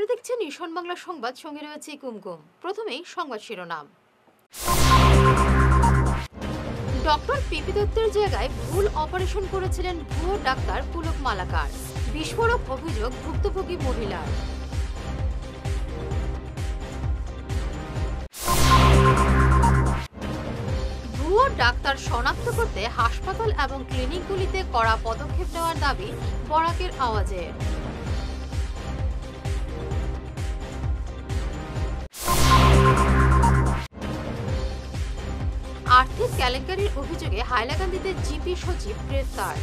আপনারা দেখছেন ঈশান বাংলা সংবাদ, সঙ্গে রয়েছে কুমকুম। প্রথমেই সংবাদ শিরোনাম। ডক্টর পিপি দত্তের জায়গায় ভুল অপারেশন করেছিলেন ভুয়ো ডাক্তার পুলক মালাকার, বিস্ফোরক অভিযোগ ভুক্তভোগী মহিলার। ভুয়ো ডাক্তার শনাক্ত করতে হাসপাতাল এবং ক্লিনিকগুলিতে কড়া পদক্ষেপ নেওয়ার দাবি বরাকের আওয়াজে। আর্থিক কেলেঙ্কারির অভিযোগে হাইলাকান্দিতে জিপি সচিব গ্রেফতার।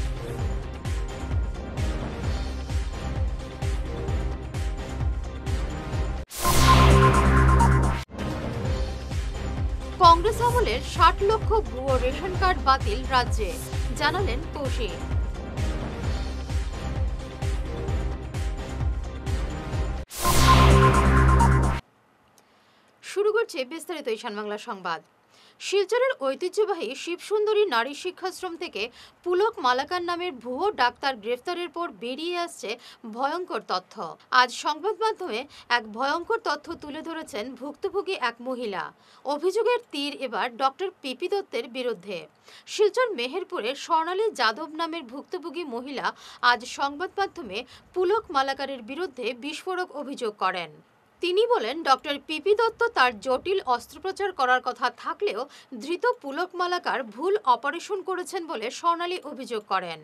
কংগ্রেস আমলের ৬০ লক্ষ ভুয়ো রেশন কার্ড বাতিল রাজ্যে, জানালেন কৌশিক। শুরু করছে বিস্তারিত ঈশান বাংলা সংবাদ। শিলচরের ঐতিহ্যবাহী শিবসুন্দরী নারী শিক্ষাশ্রম থেকে পুলক মালাকার নামের ভুয়ো ডাক্তার গ্রেফতারের পর বেরিয়ে আসছে ভয়ঙ্কর তথ্য। আজ সংবাদ মাধ্যমে এক ভয়ঙ্কর তথ্য তুলে ধরেছেন ভুক্তভোগী এক মহিলা। অভিযোগের তীর এবার ডক্টর পিপি দত্তের বিরুদ্ধে। শিলচর মেহেরপুরের স্বর্ণালী যাদব নামের ভুক্তভোগী মহিলা আজ সংবাদ মাধ্যমে পুলক মালাকারের বিরুদ্ধে বিস্ফোরক অভিযোগ করেন। তিনি বলেন, ডক্টর পিপি দত্ত তার জটিল অস্ত্রোপচার করার কথা থাকলেও ধৃত পুলক মালাকার ভুল অপারেশন করেছেন বলে স্বর্ণালী অভিযোগ করেন।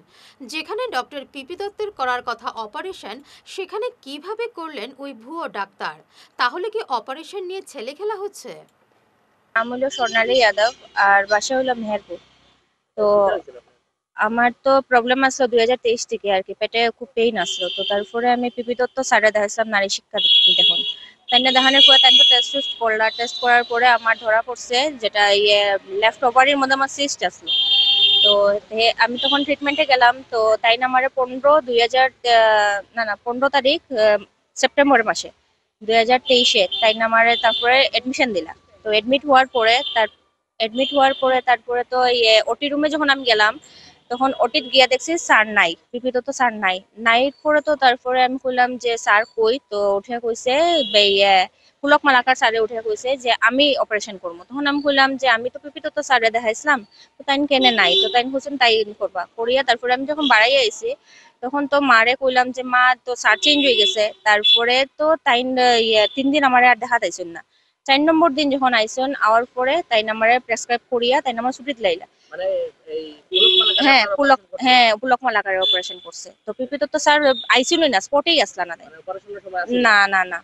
যেখানে ডক্টর পিপি দত্তের করার কথা অপারেশন, সেখানে কিভাবে করলেন ওই ভুয়ো ডাক্তার? তাহলে কি অপারেশন নিয়ে ছেলে খেলা হচ্ছে? নাম হলো স্বর্ণালী যাদব আর বাসা হলো মেহেরপুর। তো আমার তো প্রবলেম আসলো 2023 থেকে আর কি, পেটে খুব পেইন আসলো। তো তারপরে আমি পিপি দত্ত স্যারে দেখাইছিলাম নারী শিক্ষা দেখুন। তাই দেখানোর পরে তাই তো টেস্ট করলাম। টেস্ট করার পরে আমার ধরা পড়ছে যেটা লেফট ওভারির মধ্যে আমার সিস্ট আসলো। তো আমি তখন ট্রিটমেন্টে গেলাম। তো তাই না আমার 15 তারিখ সেপ্টেম্বর মাসে 2023-এ তাই না আমার তারপরে এডমিশন দিলাম। তো এডমিট হওয়ার পরে তারপরে তো ওটি রুমে যখন আমি গেলাম, তখন ওটিত গিয়া দেখছি স্যার নাই, পিপি তো স্যার নাই পরে তো তারপরে আমি কইলাম যে স্যার কই? তো উঠে কইছে পুলক মালাকার স্যারে উঠে কইছে যে আমি অপারেশন করবো। তখন আমি কইলাম যে আমি তো পিপি তো স্যারে দেখাইছিলাম, তো তাই কেনে নাই? তো তাই কইছেন তাই করবা করিয়া। তারপরে আমি যখন বাড়াই আইছি তখন তো মারে কইলাম যে মা তো স্যার চেঞ্জ হয়ে গেছে। তারপরে তো তাই 3 দিন আমার আর দেখা তাইছেন না। 4 নম্বর দিন যখন আইসন আওয়ার পরে তাই নাম্বারে প্রেসক্রাইব করিয়া তাই নাম্বার ছুটি লাইলা। মানে এই পুলক মালাকারের অপারেশন করছে। তো পিপি তো স্যার আইসিইউ না, স্পটেই আসলা না। না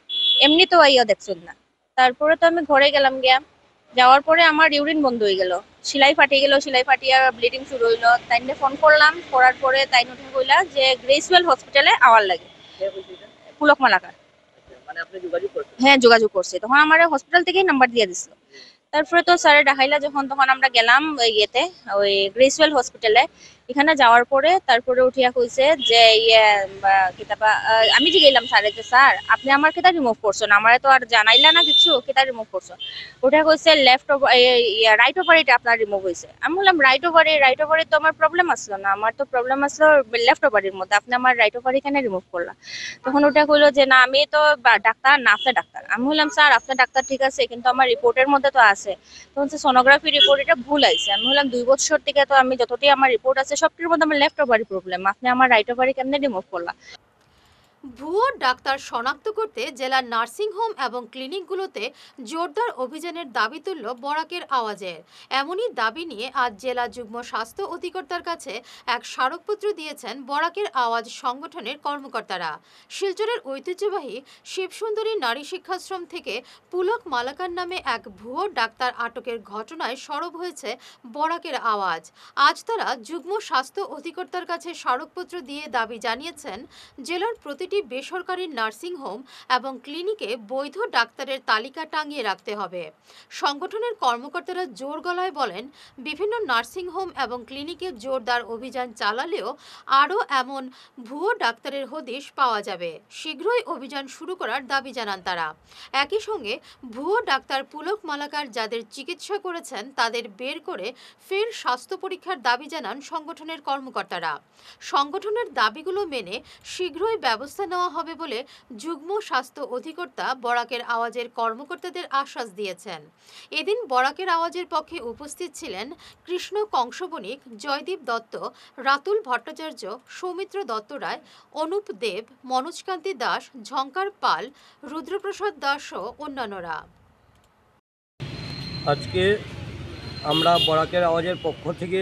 এমনি তো আইয়া দেখছেন না। তারপরে তো আমি ঘরে গেলাম, যাওয়ার পরে আমার ইউরিন বন্ধ হয়ে গেল, সেলাই ফাটিয়া ব্লিডিং শুরু হইলো। তাইনে ফোন করলাম, করার পরে তাই উঠে কইলা যে গ্রেসওয়েল হসপিটালে আওয়ার লাগে। পুলক মালাকার হ্যাঁ যোগাযোগ করছে। তখন আমার হসপিটাল থেকেই নাম্বার দিয়ে দিছিল। তারপরে তো স্যারে দেখাইলা যখন, তখন আমরা গেলাম ওই গ্রেসওয়েল হসপিটালে। এখানে যাওয়ার পরে তারপরে উঠিয়া কইছে যে আমি যে গেলাম স্যারে যে স্যার আপনি আমার কেটা রিমুভ করছেন, আমার তো আর জানাইলা না কিছু, কেটা রিমুভ করছেন? ওটা কইছে রাইট ওভারিটা আপনার রিমুভ হয়েছে। আমি বললাম রাইট ওভারি তো আমার প্রবলেম আসলো না, আমার তো প্রবলেম আসলো লেফট ওভারির মধ্যে, আপনি আমার রাইট ওভারি কেন রিমুভ করলাম? তখন ওটা কইলো যে না আমি তো ডাক্তার না, আপনার ডাক্তার। আমি বললাম স্যার আপনার ডাক্তার ঠিক আছে, কিন্তু আমার রিপোর্টের মধ্যে তো আছে। তখন সোনোগ্রাফি রিপোর্ট এটা ভুল আইছে। আমি বললাম 2 বছর থেকে তো আমি যতটি আমার রিপোর্ট আছে সবটির মধ্যে আমার লেফট ওভারি প্রবলেম, আপনি আমার রাইট ওভারি কেমনে রিমুভ করলা? ভুয়ো ডাক্তার শনাক্ত করতে জেলার নার্সিংহোম এবং ক্লিনিকগুলোতে জোরদার অভিযানের দাবি তুলল বরাকের আওয়াজের। এমনই দাবি নিয়ে আজ জেলা যুগ্ম স্বাস্থ্য অধিকর্তার কাছে এক স্মারকপত্র দিয়েছেন বরাকের আওয়াজ সংগঠনের কর্মকর্তারা। শিলচরের ঐতিহ্যবাহী শিবসুন্দরী নারী শিক্ষাশ্রম থেকে পুলক মালাকার নামে এক ভুয়ো ডাক্তার আটকের ঘটনায় সরব হয়েছে বরাকের আওয়াজ। আজ তারা যুগ্ম স্বাস্থ্য অধিকর্তার কাছে স্মারকপত্র দিয়ে দাবি জানিয়েছেন জেলার প্রতিটি বেসরকারি নার্সিংহোম এবং ক্লিনিকে বৈধ ডাক্তারের তালিকা টাঙিয়ে রাখতে হবে। সংগঠনের কর্মকর্তারা জোর গলায় বলেন, বিভিন্ন নার্সিংহোম এবং ক্লিনিকে জোরদার অভিযান চালালেও আরও এমন ভুয়ো ডাক্তারের হদিশ পাওয়া যাবে। শীঘ্রই অভিযান শুরু করার দাবি জানান তারা। একই সঙ্গে ভুয়ো ডাক্তার পুলক মালাকার যাদের চিকিৎসা করেছেন তাদের বের করে ফের স্বাস্থ্য পরীক্ষার দাবি জানান সংগঠনের কর্মকর্তারা। সংগঠনের দাবিগুলো মেনে শীঘ্রই ব্যবস্থা ব্যবস্থা নেওয়া হবে বলে যুগ্ম স্বাস্থ্য অধিকর্তা বরাকের আওয়াজের কর্মকর্তাদের আশ্বাস দিয়েছেন। এদিন বরাকের আওয়াজের পক্ষে উপস্থিত ছিলেন কৃষ্ণ কংসবণিক, জয়দীপ দত্ত, রাতুল ভট্টাচার্য, সৌমিত্র দত্ত রায়, অনুপ দেব, মনোজকান্তি দাস, ঝঙ্কার পাল, রুদ্রপ্রসাদ দাস ও অন্যান্যরা। আজকে আমরা বরাকের আওয়াজের পক্ষ থেকে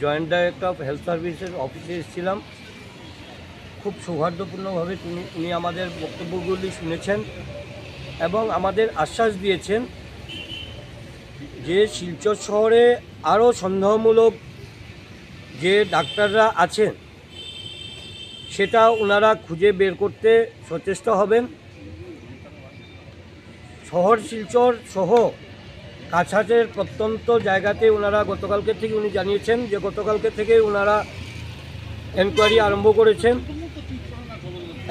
জয়েন্ট ডাইরেক্টর অফ হেলথ সার্ভিসের অফিসে এসেছিলাম। খুব সৌহার্দ্যপূর্ণভাবে উনি আমাদের বক্তব্যগুলি শুনেছেন এবং আমাদের আশ্বাস দিয়েছেন যে শিলচর শহরে আরও সন্দেহমূলক যে ডাক্তাররা আছেন সেটা ওনারা খুঁজে বের করতে সচেষ্ট হবেন। শহর শিলচর সহ কাছাকাছির প্রত্যন্ত জায়গাতে ওনারা গতকালকে থেকে উনি জানিয়েছেন যে গতকালকে থেকে ওনারা এনকোয়ারি আরম্ভ করেছেন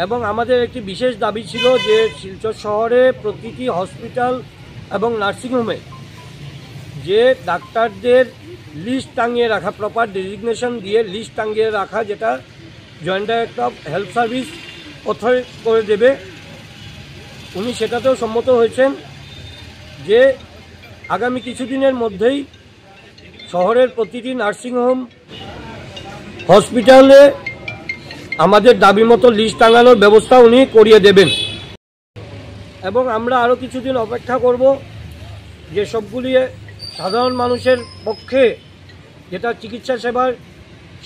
এবং আমাদের একটি বিশেষ দাবি ছিল যে শিলচর শহরে প্রতিটি হসপিটাল এবং নার্সিংহোমে যে ডাক্তারদের লিস্ট টাঙিয়ে রাখা, প্রপার ডেজিগনেশন দিয়ে লিস্ট টাঙিয়ে রাখা, যেটা joint director of health service authority করে দেবে, উনি সেটাতেও সম্মত হয়েছেন যে আগামী কিছুদিনের মধ্যেই শহরের প্রতিটি নার্সিংহোম, হসপিটালে আমাদের দাবি মতো লিস্ট টাঙানোর ব্যবস্থা উনি করিয়ে দেবেন এবং আমরা আরও কিছুদিন অপেক্ষা করব যে সবগুলি সাধারণ মানুষের পক্ষে যেটা চিকিৎসা সেবার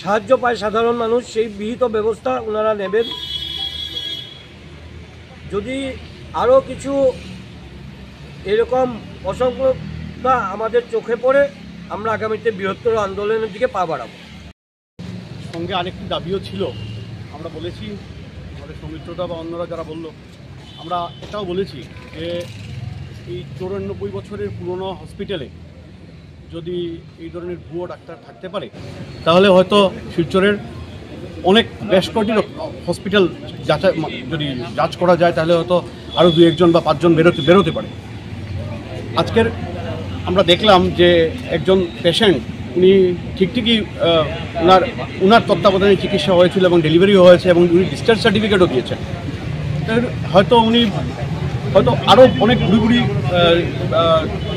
সাহায্য পায় সাধারণ মানুষ, সেই বিহিত ব্যবস্থা ওনারা নেবেন। যদি আরও কিছু এরকম অসংখ্যতা আমাদের চোখে পড়ে, আমরা আগামীতে বৃহত্তর আন্দোলনের দিকে পা বাড়াবো। সঙ্গে আরেকটি দাবিও ছিল, আমরা বলেছি, আমাদের সৌমিত্রদা বা অন্যরা যারা বলল, আমরা এটাও বলেছি যে এই 94 বছরের পুরনো হসপিটালে যদি এই ধরনের ভুয়ো ডাক্তার থাকতে পারে তাহলে হয়তো শিলচরের বেশ কয়েকটি হসপিটাল যদি যাচ করা যায় তাহলে হয়তো আরও 2-1 বা 5 জন বেরোতে পারে। আজকের আমরা দেখলাম যে একজন পেশেন্ট, উনি ঠিকই ওনার তত্ত্বাবধানে চিকিৎসা হয়েছিল এবং ডেলিভারিও হয়েছে এবং উনি ডিসচার্জ সার্টিফিকেটও দিয়েছেন। হয়তো উনি আরও অনেক ঘুরি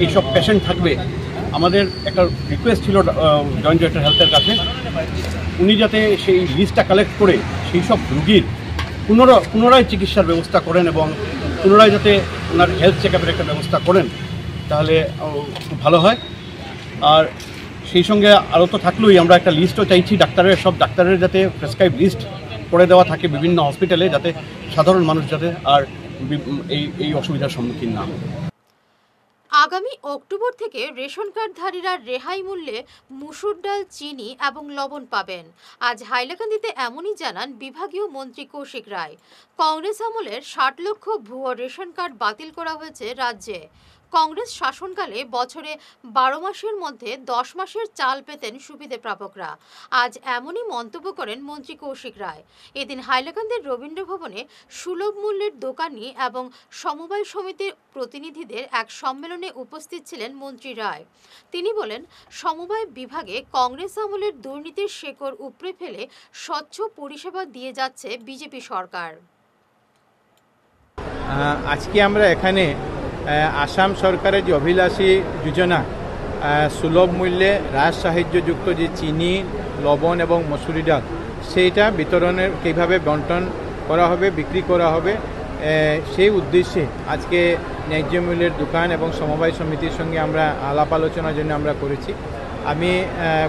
এইসব পেশেন্ট থাকবে। আমাদের একটা রিকোয়েস্ট ছিল জয়েন্ট ডাইরেক্টর হেলথের কাছে, উনি যাতে সেই লিস্টটা কালেক্ট করে সেই সব রুগীর পুনরায় চিকিৎসার ব্যবস্থা করেন এবং পুনরায় যাতে ওনার হেলথ চেক আপের একটা ব্যবস্থা করেন, তাহলে খুব ভালো হয়। আর সেই সঙ্গে আরও তো থাকলেই আমরা একটা লিস্টও চাইছি সব ডাক্তারের যাতে প্রেসক্রাইব লিস্ট করে দেওয়া থাকে বিভিন্ন হসপিটালে, যাতে সাধারণ মানুষ যাতে আর এই অসুবিধার সম্মুখীন না হয়। আগামী অক্টোবর থেকে রেশন কার্ডধারীরা রেহাই মূল্যে মুসুর ডাল, চিনি এবং লবণ পাবেন। আজ হাইলাকান্দিতে এমনই জানান বিভাগীয় মন্ত্রী কৌশিক রায়। কংগ্রেস আমলের 60 লক্ষ ভুয়ো রেশন কার্ড বাতিল করা হয়েছে রাজ্যে। কংগ্রেস শাসনকালে বছরে 12 মাসের মধ্যে 10 মাসের চাল পেতেন সুবিধে প্রাপকরা। আজ এমনই মন্তব্য করেন মন্ত্রী কৌশিক রায়। এদিন হাইলাকান্দির রবীন্দ্র ভবনে সুলভ মূল্যের দোকানি এবং সমবায় সমিতির প্রতিনিধিদের এক সম্মেলনে উপস্থিত ছিলেন মন্ত্রী রায়। তিনি বলেন, সমবায় বিভাগে কংগ্রেস আমলের দুর্নীতির শেকড় উপড়ে ফেলে স্বচ্ছ পরিষেবা দিয়ে যাচ্ছে বিজেপি সরকার। আজকে আমরা এখানে আসাম সরকারের যে অভিলাষী যোজনা, সুলভ মূল্যে রাজ সাহায্যযুক্ত যে চিনি, লবণ এবং মসুরি ডাল, সেইটা বিতরণের কীভাবে বন্টন করা হবে, বিক্রি করা হবে, সেই উদ্দেশ্যে আজকে ন্যায্য মূল্যের দোকান এবং সমবায় সমিতির সঙ্গে আমরা আলাপ আলোচনার জন্য আমরা করেছি। আমি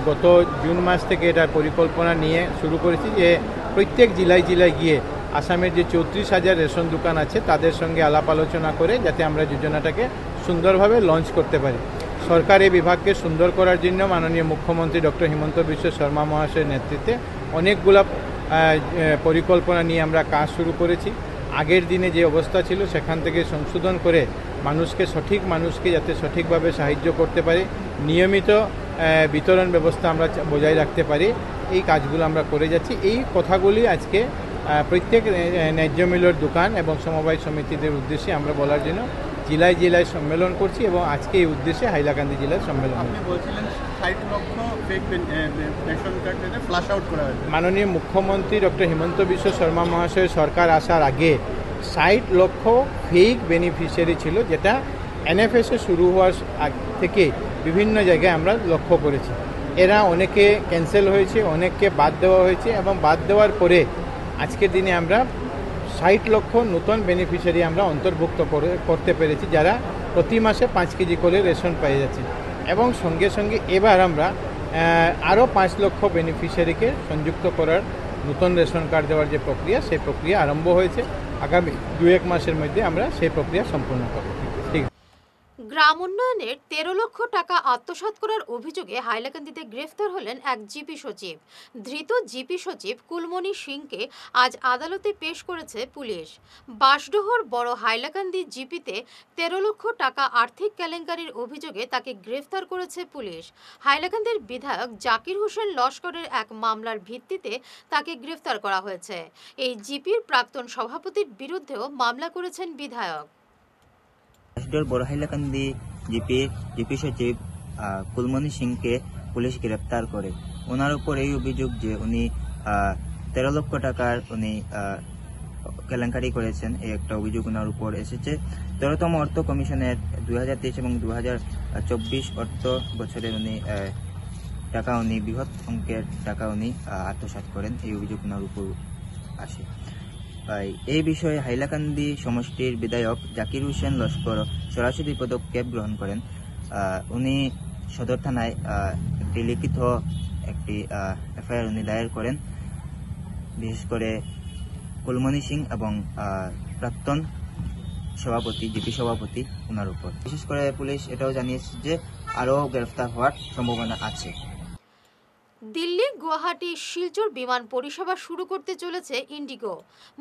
গত জুন মাস থেকে এটার পরিকল্পনা নিয়ে শুরু করেছি যে প্রত্যেক জেলায় গিয়ে আসামের যে 34,000 রেশন দোকান আছে তাদের সঙ্গে আলাপ আলোচনা করে যাতে আমরা যোজনাটাকে সুন্দরভাবে লঞ্চ করতে পারি। সরকার এই বিভাগকে সুন্দর করার জন্য মাননীয় মুখ্যমন্ত্রী ডক্টর হিমন্ত বিশ্ব শর্মা মহাশয়ের নেতৃত্বে অনেকগুলা পরিকল্পনা নিয়ে আমরা কাজ শুরু করেছি। আগের দিনে যে অবস্থা ছিল সেখান থেকে সংশোধন করে মানুষকে যাতে সঠিকভাবে সাহায্য করতে পারি, নিয়মিত বিতরণ ব্যবস্থা আমরা বজায় রাখতে পারি, এই কাজগুলো আমরা করে যাচ্ছি। এই কথাগুলি আজকে প্রত্যেক ন্যায্য মূল্যের দোকান এবং সমবায় সমিতিদের উদ্দেশ্যে আমরা বলার জন্য জেলায় জেলায় সম্মেলন করছি এবং আজকে এই উদ্দেশ্যে হাইলাকান্দি জেলার সম্মেলন। আপনি বলছিলেন 60 লক্ষ fake ration card flush out করা হয়েছে। মাননীয় মুখ্যমন্ত্রী ডক্টর হিমন্ত বিশ্ব শর্মা মহাশয় সরকার আসার আগে 60 লক্ষ ফেক বেনিফিশিয়ারি ছিল, যেটা এনএফএসএ শুরু হওয়ার থেকে বিভিন্ন জায়গায় আমরা লক্ষ্য করেছি। এরা অনেকে ক্যান্সেল হয়েছে, অনেককে বাদ দেওয়া হয়েছে এবং বাদ দেওয়ার পরে আজকের দিনে আমরা 60 লক্ষ নতুন বেনিফিশিয়ারি আমরা অন্তর্ভুক্ত করতে পেরেছি, যারা প্রতি মাসে 5 কেজি করে রেশন পেয়ে যাচ্ছে। এবং সঙ্গে সঙ্গে এবার আমরা আরও 5 লক্ষ বেনিফিশিয়ারিকে সংযুক্ত করার, নতুন রেশন কার্ড দেওয়ার যে প্রক্রিয়া, সেই প্রক্রিয়া আরম্ভ হয়েছে। আগামী 2-1 মাসের মধ্যে আমরা সেই প্রক্রিয়া সম্পূর্ণ করব। ঠিক। গ্রাম উন্নয়নের 13 লক্ষ টাকা আত্মসাৎ করার অভিযোগে হাইলাকান্দিতে গ্রেফতার হলেন এক জিপি সচিব। ধৃত জিপি সচিব কুলমণি সিংকে আজ আদালতে পেশ করেছে পুলিশ। বাঁশডোহর বড় হাইলাকান্দি জিপিতে 13 লক্ষ টাকা আর্থিক কেলেঙ্কারির অভিযোগে তাকে গ্রেফতার করেছে পুলিশ। হাইলাকান্দির বিধায়ক জাকির হোসেন লস্করের এক মামলার ভিত্তিতে তাকে গ্রেফতার করা হয়েছে। এই জিপির প্রাক্তন সভাপতির বিরুদ্ধেও মামলা করেছেন বিধায়ক। বাঁশডোহর বড় হাইলাকান্দি জিপি সচিব কুলমণি সিংকে পুলিশ গ্রেপ্তার করে। ওনার উপর এই অভিযোগ যে উনি 13 লক্ষ টাকার উনি কেলেঙ্কারি করেছেন, এই একটা অভিযোগ ওনার উপর এসেছে। 13তম অর্থ কমিশনের 2023 এবং 2024 অর্থ বছরের উনি টাকা উনি বৃহৎ অঙ্কের টাকা উনি আত্মসাৎ করেন, এই অভিযোগ ওনার উপর আসে। এই বিষয়ে হাইলাকান্দি সমষ্টির বিধায়ক জাকির হোসেন লস্কর সরাসরি পদক্ষেপ গ্রহণ করেন। উনি সদর থানায় একটি লিখিত এফআইআর উনি দায়ের করেন, বিশেষ করে কুলমণি সিং এবং প্রাক্তন সভাপতি জিপি সভাপতি ওনার উপর। বিশেষ করে পুলিশ এটাও জানিয়েছে যে আরও গ্রেফতার হওয়ার সম্ভাবনা আছে। দিল্লি গুয়াহাটি শিলচর বিমান পরিষেবা শুরু করতে চলেছে ইন্ডিগো।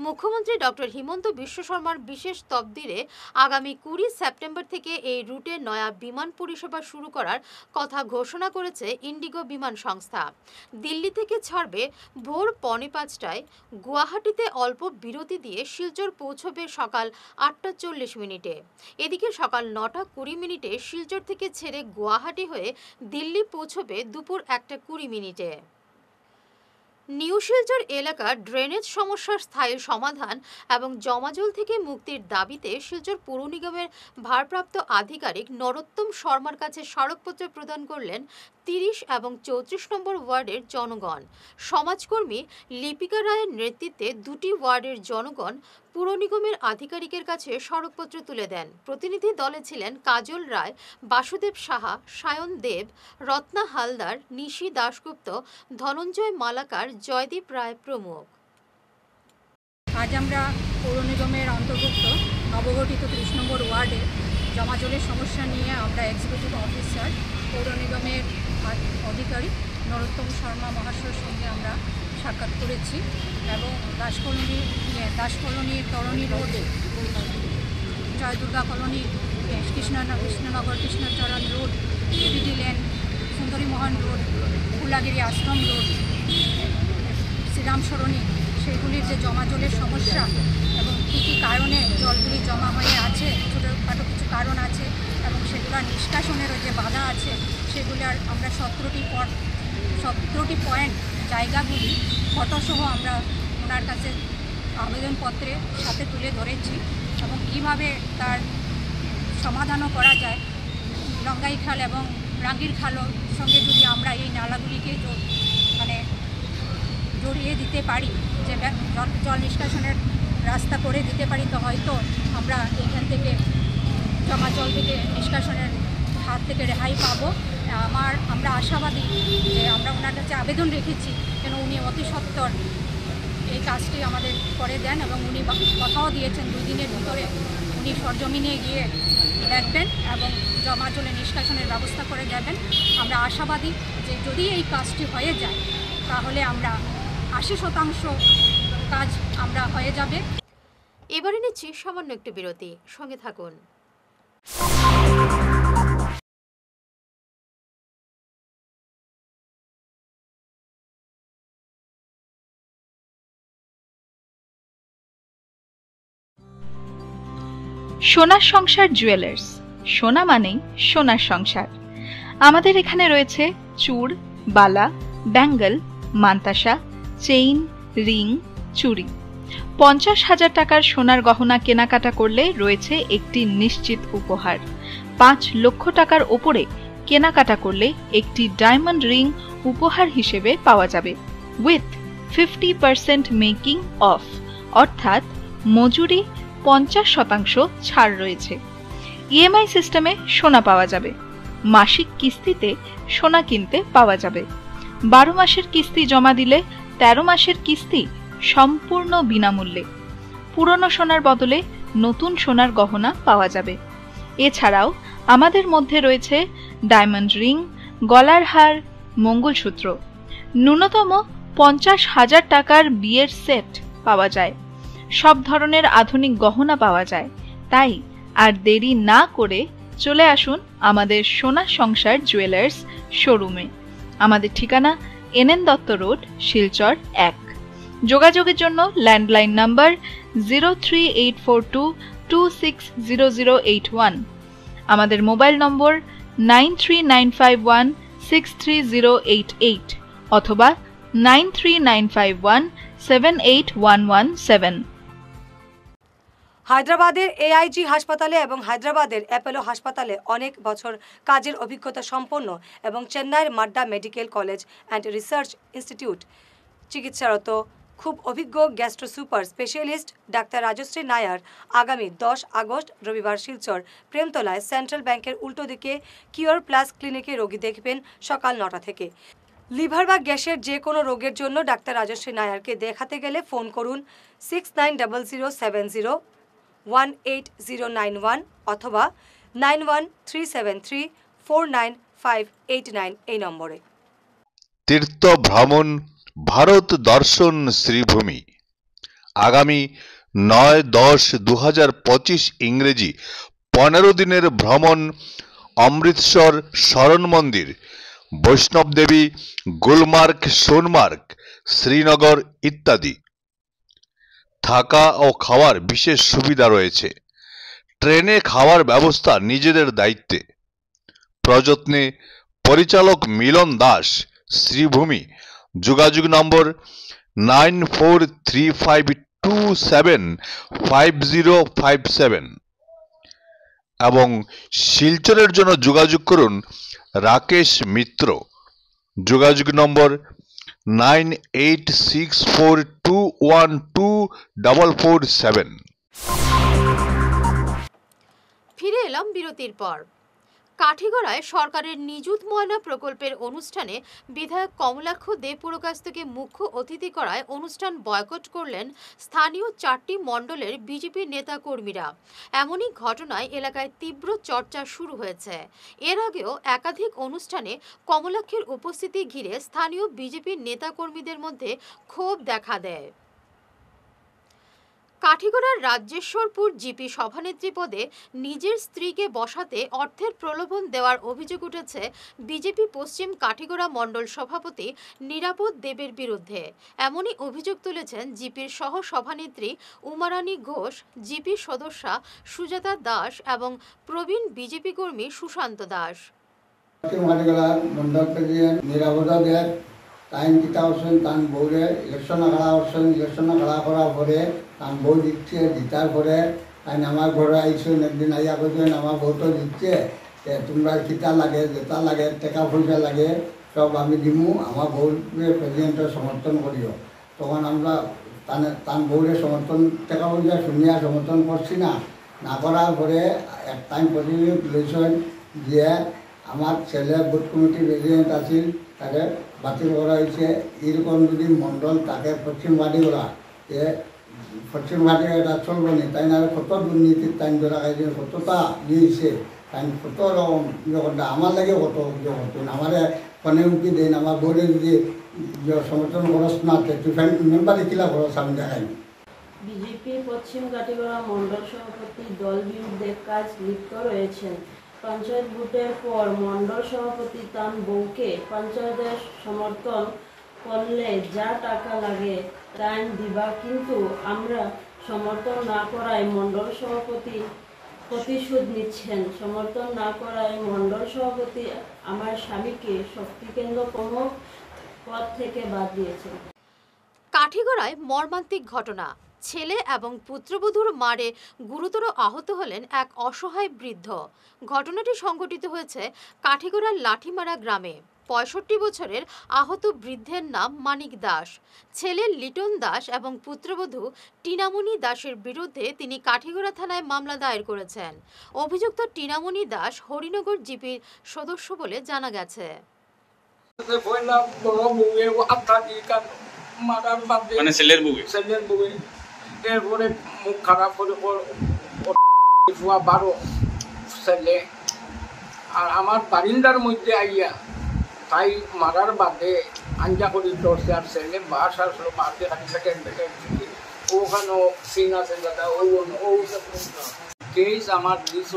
মুখ্যমন্ত্রী ডক্টর হিমন্ত বিশ্ব শর্মার বিশেষ তবদিরে আগামী 20 সেপ্টেম্বর থেকে এই রুটে নয়া বিমান পরিষেবা শুরু করার কথা ঘোষণা করেছে ইন্ডিগো বিমান সংস্থা। দিল্লি থেকে ছাড়বে ভোর 4:45টায়, গুয়াহাটিতে অল্প বিরতি দিয়ে শিলচর পৌঁছবে সকাল 8:40 মিনিটে। এদিকে সকাল 9:20 শিলচর থেকে ছেড়ে গুয়াহাটি হয়ে দিল্লি পৌঁছবে দুপুর 1:20 মিনিটে। নিউ শিলচর এলাকার ড্রেনেজ সমস্যার স্থায়ী সমাধান এবং জমাজল থেকে মুক্তির দাবিতে শিলচর পৌর নিগমের ভারপ্রাপ্ত আধিকারিক নরোত্তম শর্মার কাছে স্মারকপত্র প্রদান করলেন 30 এবং 34 নম্বর ওয়ার্ডের জনগণ। সমাজকর্মী লিপিকা রায়ের নেতৃত্বে দুটি ওয়ার্ডের জনগণ পুর নিগমের আধিকারিকের কাছে স্মারকপত্র তুলে দেন। প্রতিনিধি দলে ছিলেন কাজল রায়, বাসুদেব সাহা, সায়ন দেব, রত্না হালদার, নিশি দাশগুপ্ত, ধনঞ্জয় মালাকার, জয়দীপ রায় প্রমুখ। আজ আমরা পৌর নিগমের অন্তর্ভুক্ত নবগঠিত 30 নম্বর ওয়ার্ডে জমাজলের সমস্যা নিয়ে আমরা এক্সিকিউটিভ অফিসার পৌর নিগমের আধিকারিক নরোত্তম শর্মা মহাশয়ের সঙ্গে আমরা সাক্ষাৎ করেছি এবং দাসকলোনি Tarani road, Joy Durga colony, Krishnanagar Krishnacharan road, ABD lane, Sundari Mohan road, Fulagiri Ashram road, Shriram Sarani, সেগুলির যে জমাজলের সমস্যা এবং কী কী কারণে জলগুলি জমা হয়ে আছে, ছোটোখাটো কিছু কারণ আছে এবং সেগুলোর নিষ্কাশনেরও যে বাধা আছে, সেগুলোর আমরা 17টি পয়েন্ট জায়গাগুলি ফটোসহ আমরা ওনার কাছে আবেদনপত্রের সাথে তুলে ধরেছি এবং কীভাবে তার সমাধানও করা যায়। লঙ্গাই খাল এবং রাঙ্গির খালও সঙ্গে যদি আমরা এই নালাগুলিকে জড়িয়ে দিতে পারি, যে জল নিষ্কাশনের রাস্তা করে দিতে পারি, তো হয়তো আমরা এইখান থেকে জমা জল থেকে নিষ্কাশনের হাত থেকে রেহাই পাবো। আমরা আশাবাদী যে আমরা ওনার কাছে আবেদন রেখেছি যেন উনি অতি সত্বর এই কাজটি আমাদের করে দেন এবং উনি কথাও দিয়েছেন 2 দিনের ভিতরে উনি সরজমিনে গিয়ে দেখবেন এবং জমা জলে নিষ্কাশনের ব্যবস্থা করে দেবেন। আমরা আশাবাদী যে যদি এই কাজটি হয়ে যায় তাহলে আমরা 80% কাজ আমরা হয়ে যাবে। এবারে নিচ্ছি সামান্য একটু বিরতি, সঙ্গে থাকুন। সোনার সংসার জুয়েলার্স, সোনা মানেই সোনার সংসার। আমাদের এখানে রয়েছে চূড়, বালা, ব্যাঙ্গল, মান্তাসা, চেইন, রিং, চুড়ি। 50,000 টাকার সোনার গহনা কেনাকাটা করলে রয়েছে একটি নিশ্চিত উপহার। 5 লক্ষ টাকার ওপরে কেনাকাটা করলে একটি ডায়মন্ড রিং উপহার হিসেবে পাওয়া যাবে উইথ 50% মেকিং অফ, অর্থাৎ মজুরি 50% ছাড় রয়েছে। ইএমআই সিস্টেমে সোনা পাওয়া যাবে। মাসিক কিস্তিতে সোনা কিনতে পাওয়া যাবে। 12 মাসের কিস্তি জমা দিলে 13 মাসের কিস্তি সম্পূর্ণ বিনামূল্যে। পুরনো সোনার বদলে নতুন সোনার গহনা পাওয়া যাবে। এছাড়াও আমাদের মধ্যে রয়েছে ডায়মন্ড রিং, গলার হার, মঙ্গলসূত্র। ন্যূনতম 50,000 টাকার বিয়ের সেট পাওয়া যায়। সব ধরনের আধুনিক গহনা পাওয়া যায়। তাই আর দেরি না করে চলে আসুন আমাদের সোনা সংসার জুয়েলার্স শোরুমে। আমাদের ঠিকানা NN দত্ত রোড, শিলচর 1। যোগাযোগের জন্য ল্যান্ডলাইন নাম্বার 038422600081, আমাদের মোবাইল নম্বর 9395163088 অথবা 9395178117। হায়দ্রাবাদের AIG হাসপাতালে এবং হায়দ্রাবাদের অ্যাপোলো হাসপাতালে অনেক বছর কাজের অভিজ্ঞতা সম্পন্ন এবং চেন্নাইয়ের Madha medical college and research institute চিকিৎসারত খুব অভিজ্ঞ gastro super specialist doctor Rajshree Nair আগামী 10 আগস্ট রবিবার শিলচর প্রেমতলায় সেন্ট্রাল ব্যাংকের উল্টো দিকে কিওর প্লাস ক্লিনিকে রোগী দেখবেন সকাল 9টা থেকে। লিভার বা গ্যাসের যে কোনো রোগের জন্য ডাক্তার রাজশ্রী নায়ারকে দেখাতে গেলে ফোন করুন 6900701891 অথবা 9137349589 এই নম্বরে। তীর্থ ভ্রমণ ভারত দর্শন শ্রীভূমি আগামী 9-10-2025 ইংরেজি 15 দিনের ভ্রমণ অমৃতসর শরণ মন্দির, বৈষ্ণব দেবী, গুলমার্গ, সোনমার্গ, শ্রীনগর ইত্যাদি। থাকা ও খাওয়ার বিশেষ সুবিধা রয়েছে। ট্রেনে খাওয়ার ব্যবস্থা নিজেদের দায়িত্বে। প্রযত্নে পরিচালক মিলন দাস, শ্রীভূমি। যোগাযোগ নম্বর 9435275057 এবং শিলচরের জন্য যোগাযোগ করুন রাকেশ মিত্র। যোগাযোগ নম্বর 9864212447। ফিরে এলাম বিরতির পর। কাঠিগড়ায় সরকারের নিযুত ময়না প্রকল্পের অনুষ্ঠানে বিধায়ক কমলাক্ষ দে পুরকায়স্থকে মুখ্য অতিথি করায় অনুষ্ঠান বয়কট করলেন স্থানীয় 4টি মণ্ডলের বিজেপি নেতা কর্মীরা। এমনই ঘটনায় এলাকায় তীব্র চর্চা শুরু হয়েছে। এর আগেও একাধিক অনুষ্ঠানে কমলাক্ষের উপস্থিতি ঘিরে স্থানীয় বিজেপি নেতা কর্মীদের মধ্যে ক্ষোভ দেখা দেয়। কাঠিগড়ার রাজ্যেশ্বরপুর জিপি সভানেত্রী পদে নিজের স্ত্রীকে বসাতে অর্থের প্রলোভন দেওয়ার অভিযোগ উঠেছে বিজেপি পশ্চিম কাঠিগড়া মণ্ডল সভাপতি নিরাপদ দেবের বিরুদ্ধে। এমনই অভিযোগ তুলেছেন জিপির সহ সভানেত্রী উমারানী ঘোষ, জিপি সদস্যা সুজাতা দাস এবং প্রবীণ বিজেপি কর্মী সুশান্ত দাস। টাইম কিতা করছেন তান বউরে ইলেকশন খেলা করছেন, ইলেকশন খেলা করার পরে তান বউ দিচ্ছে, জিতার পরে তাই আমার ঘরে আইসেন, একদিন আইয়া করছেন আমার বউ তো দিচ্ছে, তোমরা কিতা লাগে, যেটা লাগে, টাকা পয়সা লাগে সব আমি দিমু, আমার বউরে প্রেসিডেন্টের সমর্থন করিও। তখন আমরা তান বউরে সমর্থন টাকা পয়সা শুনিয়া সমর্থন করছি না। না করার পরে এক টাইম প্রতিনিধি লইছেন যে আমার ছেলে বুথ কমিটির প্রেসিডেন্ট আছিল তাকে বাতিল করা হয়েছে। এরকম যদি মণ্ডল তাকে পশ্চিমবাদী করা যে পশ্চিমবাদী এটা চলব নি, তাই না কত দুর্নীতির টাইম ধরা খাইছে, কতটা দিয়েছে, তাই কত রকম ইয়ে করতে আমার লাগে কত অভিযোগ করতেন। আমার ফোনে উঠি দেন আমার বোর্ডে যদি সমর্থন খরচ না ডিফেন্স মেম্বারে কিলা খরচ আমি দেখাই। বিজেপি পশ্চিম কাঠিগড়া মণ্ডল সভাপতি দল বিরুদ্ধে কাজ লিপ্ত রয়েছেন। পঞ্চায়েত ভোটের পর মণ্ডল সভাপতি তার বউকে পঞ্চায়েতের সমর্থন করলে যা টাকা লাগে তাই দিবা, কিন্তু আমরা সমর্থন না করায় মণ্ডল সভাপতি প্রতিশোধ নিচ্ছেন। সমর্থন না করায় মণ্ডল সভাপতি আমার স্বামীকে শক্তিকেন্দ্র প্রমুখ পদ থেকে বাদ দিয়েছেন। কাঠিগড়ায় মর্মান্তিক ঘটনা, ছেলে এবং পুত্রবধূর মারে গুরুতর আহত হলেন এক অসহায় বৃদ্ধ। ঘটনাটি সংঘটিত হয়েছে কাঠিগড়ার লাঠিমারা গ্রামে। 65 বছরের আহত বৃদ্ধের নাম মানিক দাস। ছেলে লিটন দাস এবং পুত্রবধূ টিনামণি দাসের বিরুদ্ধে তিনি কাঠিগড়া থানায় মামলা দায়ের করেছেন। অভিযুক্ত টিনামণি দাস হরিনগর জিপির সদস্য বলে জানা গেছে। মানে ছেলের বুকে এরপরে মুখ খারাপ করে 12 ছেলে আর আমার বারিন্দার মধ্যে আইয়া তাই মারার বাদে আঞ্জা করে ধরছে আর ছেলে বাস আসলো বাসে খালি ওখানেও সিন আছে দাদা ও কেস আমার দিস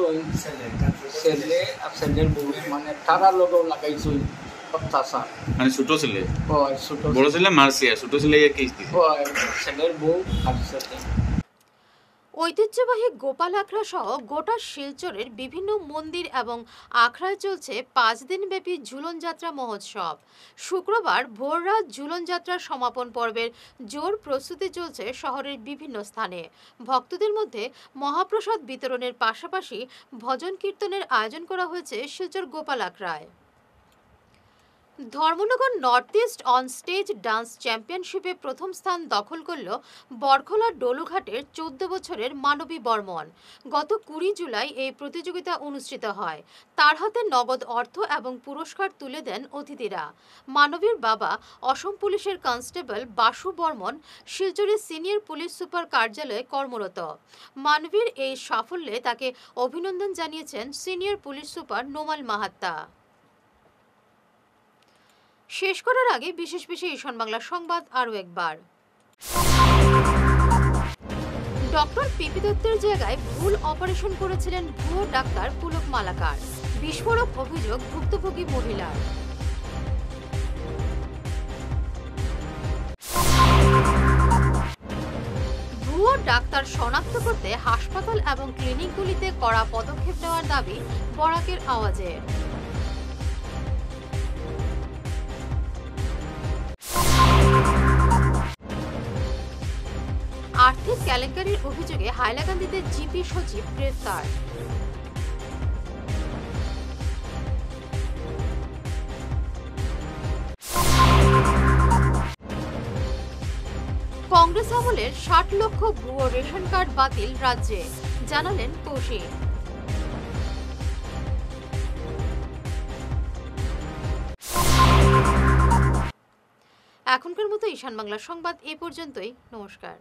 ছেলে আর ছেলের বউ মানে তারা লোকও লাগাইছ অত্যাচার মানে ছোট ছেলে ছোট বড় ছেলে মারছে ছোট ছেলে কেস দিছে ছেলের বউ আর ছেলে। ঐতিহ্যবাহী গোপাল আখড়া সহ গোটা শিলচরের বিভিন্ন মন্দির এবং আখড়ায় চলছে 5 দিনব্যাপী ঝুলন যাত্রা মহোৎসব। শুক্রবার ভোররাত ঝুলন যাত্রার সমাপন পর্বের জোর প্রস্তুতি চলছে শহরের বিভিন্ন স্থানে। ভক্তদের মধ্যে মহাপ্রসাদ বিতরণের পাশাপাশি ভজন কীর্তনের আয়োজন করা হয়েছে শিলচর গোপাল আখড়ায়। Dharmanagar north east on stage dance চ্যাম্পিয়নশিপে প্রথম স্থান দখল করল বরখোলা ডলুঘাটের 14 বছরের মানবী বর্মন। গত 20 জুলাই এই প্রতিযোগিতা অনুষ্ঠিত হয়। তার হাতে নগদ অর্থ এবং পুরস্কার তুলে দেন অতিথিরা। মানবীর বাবা অসম পুলিশের কনস্টেবল বাসু বর্মন শিলচরের সিনিয়র পুলিশ সুপার কার্যালয়ে কর্মরত। মানবীর এই সাফল্যে তাকে অভিনন্দন জানিয়েছেন senior police super Nomal Mahatta. শেষ করার আগে বিশেষ ঈশান বাংলা সংবাদ আরও একবার। ডক্টর পিপি দত্তের জায়গায় ভুল অপারেশন করেছিলেন ভুয়ো ডাক্তার পুলক মালাকার। বিস্ফোরক অভিযোগ ভুক্তভোগী মহিলার। ভুয়ো ডাক্তার শনাক্ত করতে হাসপাতাল এবং ক্লিনিকগুলিতে কড়া পদক্ষেপ নেওয়ার দাবি বরাকের আওয়াজে। আর্থিক কেলেঙ্কারির অভিযোগে হাইলাকান্দিতে জিপি সচিব গ্রেফতার। কংগ্রেস আমলের 60 লক্ষ ভুয়ো রেশন কার্ড বাতিল রাজ্যে, জানালেন কৌশিক। এখনকার মতো ঈশান বাংলা সংবাদ এ পর্যন্তই। নমস্কার।